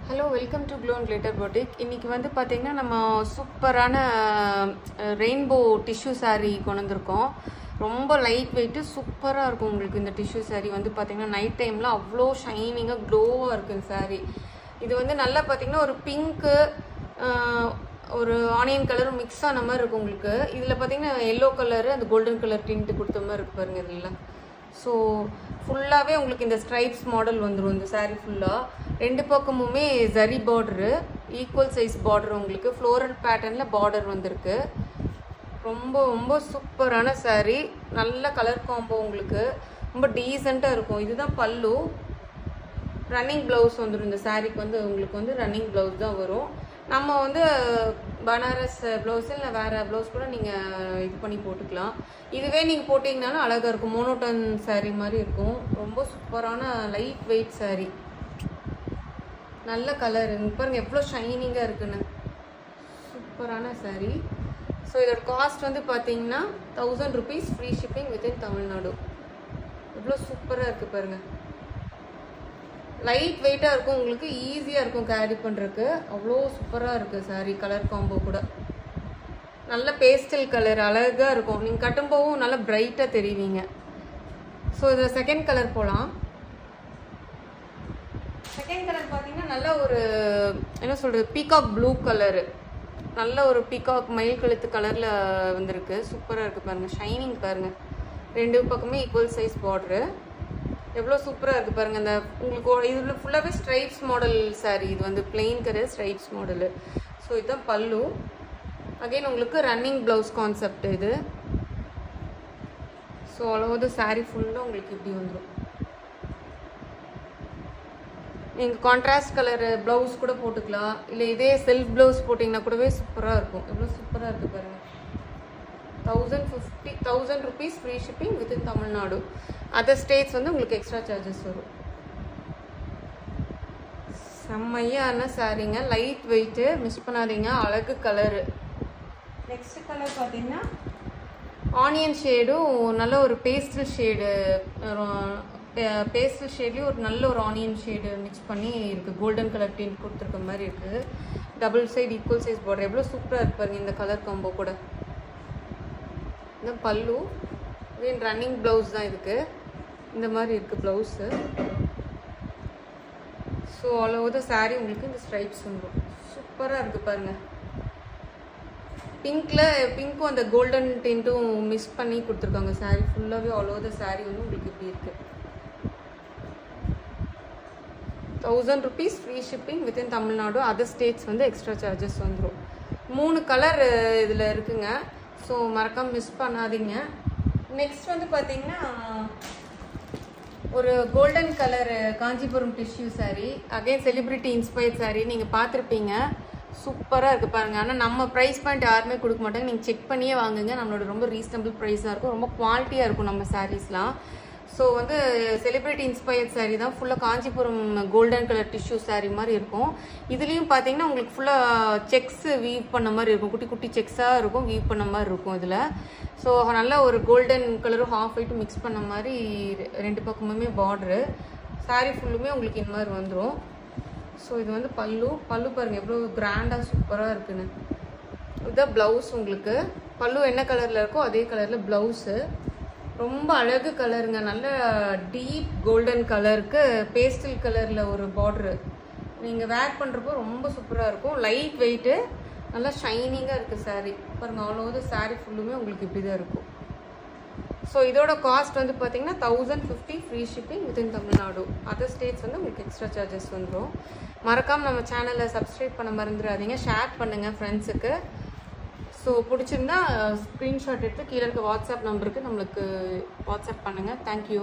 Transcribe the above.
Hello, welcome to Glow and Glitter Boutique. இன்னைக்கு வந்து பாத்தீங்கன்னா நம்ம சூப்பரான ரெயின்போ டிஷ்யூ saree கொண்டு வந்திருக்கோம். ரொம்ப லைட் வெயிட் சூப்பரா இருக்கும் உங்களுக்கு இந்த டிஷ்யூ saree வந்து பாத்தீங்கன்னா நைட் டைம்ல அவ்ளோ ஷைனிங்கா க்ளோவா இருக்கு இந்த saree. இது வந்து நல்லா பாத்தீங்கன்னா ஒரு பிங்க் ஒரு ஆனியன் கலர் மிக்ஸ் ஆன மாதிரி இருக்கும் உங்களுக்கு. இதுல பாத்தீங்கன்னா yellow கலர் அந்த கோல்டன் கலர் டிண்ட் கொடுத்த மாதிரி இருக்கு பாருங்க இதுல. ஸோ ஃபுல்லாகவே உங்களுக்கு இந்த ஸ்ட்ரைப்ஸ் மாடல் வந்துடும் இந்த saree ஃபுல்லாக. ரெண்டு பக்கமுமே zari border, equal size border உங்களுக்கு ஃப்ளோரல் பேட்டர்னில் பார்டர் வந்திருக்கு. ரொம்ப ரொம்ப சூப்பரான saree, நல்ல கலர் காம்போ உங்களுக்கு, ரொம்ப டீசெண்டாக இருக்கும். இதுதான் பல்லு. ரன்னிங் ப்ளவுஸ் வந்துடும் இந்த சாரீக்கு வந்து உங்களுக்கு வந்து ரன்னிங் ப்ளவுஸ் தான் வரும். நம்ம வந்து பனாரஸ் ப்ளவுஸ் இல்லை வேறு ப்ளவுஸ் கூட நீங்கள் இது பண்ணி போட்டுக்கலாம். இதுவே நீங்கள் போட்டிங்கனாலும் அழகாக இருக்கும், மோனோடன் saree மாதிரி இருக்கும். ரொம்ப சூப்பரான லைட் வெயிட் saree, நல்ல கலர் பாருங்க எவ்வளோ ஷைனிங்காக இருக்குன்னு. சூப்பரான saree. ஸோ இதோட காஸ்ட் வந்து பார்த்தீங்கன்னா 1000 rupees, free shipping within Tamil Nadu. எவ்வளோ சூப்பராக இருக்குது பாருங்கள். லைட் வெயிட்டாக இருக்கும் உங்களுக்கு, ஈஸியாக இருக்கும் கேரி பண்ணுறதுக்கு. அவ்வளோ சூப்பராக இருக்குது saree. கலர் காம்போ கூட நல்ல பேஸ்டல் கலர் அழகாக இருக்கும். நீங்கள் கட்டும்போதும் நல்லா பிரைட்டாக தெரிவிங்க. ஸோ இதில் செகண்ட் கலர் போகலாம். செகண்ட் கலர் பார்த்தீங்கன்னா நல்ல ஒரு என்ன சொல்கிறது பீகாக் ப்ளூ கலரு, நல்ல ஒரு பீகாக் மயில் கழுத்து கலரில் வந்திருக்கு. சூப்பராக இருக்குது பாருங்கள், ஷைனிங் பாருங்கள். ரெண்டு பக்கமே ஈக்குவல் சைஸ் பார்டரு, எவ்வளோ சூப்பராக இருக்குது பாருங்கள். அந்த உங்களுக்கு இதில் ஃபுல்லாகவே ஸ்ட்ரைப்ஸ் மாடல் saree. இது வந்து plain colour stripes model. So இதுதான் பல்லு. அகெயின் உங்களுக்கு ரன்னிங் ப்ளவுஸ் கான்செப்ட் இது. ஸோ அவ்வளோது saree ஃபுல்லாக உங்களுக்கு இப்படி வந்துடும். நீங்கள் கான்ட்ராஸ்ட் கலர் ப்ளவுஸ் கூட போட்டுக்கலாம், இல்லை இதே செல்ஃப் ப்ளவுஸ் போட்டிங்கன்னா கூடவே சூப்பராக இருக்கும். எவ்வளோ சூப்பராக இருக்குது பாருங்கள். 1000 rupees, free shipping within Tamil Nadu. Other states வந்து உங்களுக்கு எக்ஸ்ட்ரா சார்ஜஸ் வரும். செம்மையான சாரீங்க, லைட் வெயிட்டு, மிஸ் பண்ணாதீங்க, அழகு கலரு. நெக்ஸ்ட் கலர் பார்த்தீங்கன்னா ஆனியன் ஷேடும் நல்ல ஒரு பேஸ்டல் ஷேடு, பேஸ்டல் ஷேட்லேயும் ஒரு நல்ல ஒரு ஆனியன் ஷேடு மிக்ஸ் பண்ணி இருக்குது. கோல்டன் கலர் டிண்ட் கொடுத்துருக்க மாதிரி இருக்குது. Double side equal size border, எவ்வளோ சூப்பராக இருப்பாருங்க இந்த கலர் காம்போ கூட. இந்த பல்லு தென் ரன்னிங் ப்ளவுஸ் தான் இதுக்கு, இந்த மாதிரி இருக்குது blouse. So all over the saree உங்களுக்கு இந்த ஸ்ட்ரைப்ஸ் வந்துடும். சூப்பராக இருக்குது பாருங்கள். பிங்க்கும் அந்த கோல்டன் டின்ட்டும் மிக்ஸ் பண்ணி கொடுத்துருக்காங்க saree ஃபுல்லாகவே. ஆல் ஓவர் த saree வந்து உங்களுக்கு இப்படி இருக்குது. 1000 rupees, free shipping within Tamil Nadu. Other states வந்து எக்ஸ்ட்ரா சார்ஜஸ் வந்துடும். 3 கலர் இதில் இருக்குங்க. ஸோ மறக்காம மிஸ் பண்ணாதீங்க. நெக்ஸ்ட் வந்து பார்த்தீங்கன்னா ஒரு golden colour Kanchipuram tissue saree, again celebrity inspired saree. நீங்கள் பார்த்துருப்பீங்க, சூப்பராக இருக்குது பாருங்கள். ஆனால் நம்ம ப்ரைஸ் பாயிண்ட் யாருமே கொடுக்க மாட்டாங்க, நீங்கள் செக் பண்ணியே வாங்குங்க. நம்மளோட ரொம்ப ரீசனபிள் ப்ரைஸாக இருக்கும், ரொம்ப குவாலிட்டியாக இருக்கும் நம்ம சாரீஸ்லாம். ஸோ வந்து செலிபிரிட்டி இன்ஸ்பயர்ட் saree தான், ஃபுல்லாக Kanchipuram golden colour tissue saree மாதிரி இருக்கும். இதுலேயும் பார்த்தீங்கன்னா உங்களுக்கு ஃபுல்லாக செக்ஸ் வீவ் பண்ண மாதிரி இருக்கும், குட்டி குட்டி செக்ஸாக இருக்கும், வீவ் பண்ண மாதிரி இருக்கும் இதில். ஸோ நல்ல ஒரு கோல்டன் கலரும் ஹாஃப் ஒயிட்டும் மிக்ஸ் பண்ண மாதிரி ரெண்டு பக்கமுமே பார்டரு. saree ஃபுல்லுமே உங்களுக்கு இந்த மாதிரி வந்துடும். ஸோ இது வந்து பல்லு பாருங்கள் எவ்வளோ கிராண்டாக சூப்பராக இருக்குன்னு. இதுதான் ப்ளவுஸ் உங்களுக்கு. பல்லு என்ன கலரில் இருக்கோ அதே கலரில் ப்ளவுஸு. ரொம்ப அழகு கலருங்க, நல்ல டீப் கோல்டன் கலருக்கு பேஸ்டல் கலரில் ஒரு பார்டரு. நீங்கள் வேர் பண்ணுறப்போ ரொம்ப சூப்பராக இருக்கும், லைட் வெயிட்டு, நல்லா ஷைனிங்காக இருக்குது saree பாருங்கள். அவ்வளோ saree ஃபுல்லுமே உங்களுக்கு இப்படி தான் இருக்கும். ஸோ இதோட காஸ்ட் வந்து பார்த்தீங்கன்னா 1050, free shipping within Tamil Nadu. Other states வந்து உங்களுக்கு எக்ஸ்ட்ரா சார்ஜஸ் வந்துடும். மறக்காமல் நம்ம சேனலை சப்ஸ்கிரைப் பண்ண மறந்துடாதீங்க, ஷேர் பண்ணுங்கள் ஃப்ரெண்ட்ஸுக்கு. ஸோ பிடிச்சிருந்தா ஸ்க்ரீன்ஷாட் எடுத்து கீழே இருக்க வாட்ஸ்அப் நம்பருக்கு நம்மளுக்கு வாட்ஸ்அப் பண்ணுங்கள். தேங்க்யூ.